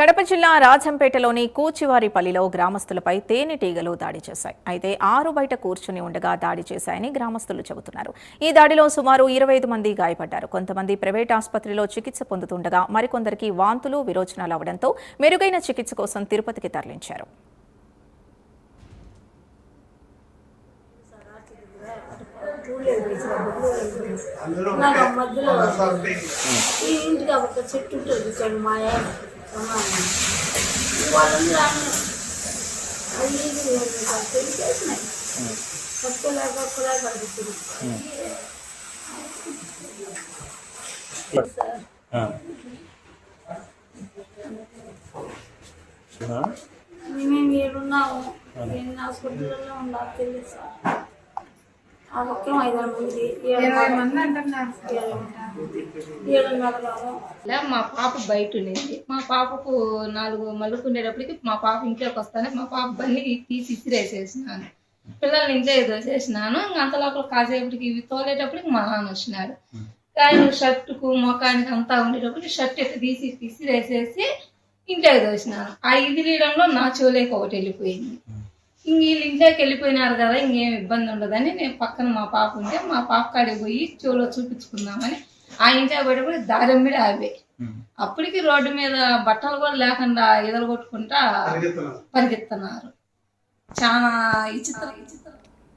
కడప జిల్లా రాజంపేటలోని కూచివారిపల్లిలో గ్రామస్తులపై తేనెటీగలు దాడి చేశాయి. అయితే 6 బయట కూర్చుని ఉండగా దాడి చేశాయని గ్రామస్తులు చెబుతున్నారు. ఈ దాడిలో సుమారు 25 మంది గాయపడ్డారు. కొంతమంది ప్రైవేట్ ఆసుపత్రిలో చికిత్స పొందుతుండగా మరికొందరికి వాంతులు, విరోచనాలు అవడంతో మెరుగైన చికిత్స కోసం తిరుపతికి తరలించారు. చెట్టు ఉంటుంది మాయ చేసినాయి ఒక్కలాగా కలుగుతుంది. మేము ఏడున్నాము, ఎన్ని హాస్పిటల్లో ఉన్నారో తెలియదు సార్. ఆ ఒక్క 5 మంది 7 మంది అంటున్నారు. మా పాప బయట ఉండేది. మా పాపకు 4 మలుపు ఉండేటప్పటికి మా పాప ఇంట్లోకి వస్తానే మా పాప బండి తీసి ఇసిరేసేసినాను. పిల్లల్ని ఇంట్లో దోసేసినాను. అంత లోపల కాసేపటికి ఇవి తోలేటప్పటికి మా నాన్న వచ్చినాడు. ఆయన షర్టుకు మొఖానికి అంతా ఉండేటప్పటికి షర్ట్ ఎట్లా తీసి ఇసిరేసేసి ఇంట్లోకి దోసినాను. ఆ ఇదిలీయడంలో నా చెవులేకి ఒకటి వెళ్ళిపోయింది. వీళ్ళు ఇంట్లోకి వెళ్ళిపోయినారు కదా, ఇంకేం ఇబ్బంది ఉండదని నేను పక్కన మా పాప ఉంటే మా పాప కాడికి పోయి చెవులో చూపించుకుందామని ఆ ఇంట్లో పడిపోయి దారమ్మిడి ఆవే. అప్పటికి రోడ్డు మీద బట్టలు కూడా లేకుండా ఎదలు కొట్టుకుంటా పరిగెత్తున్నారు. చాలా విచిత్రం.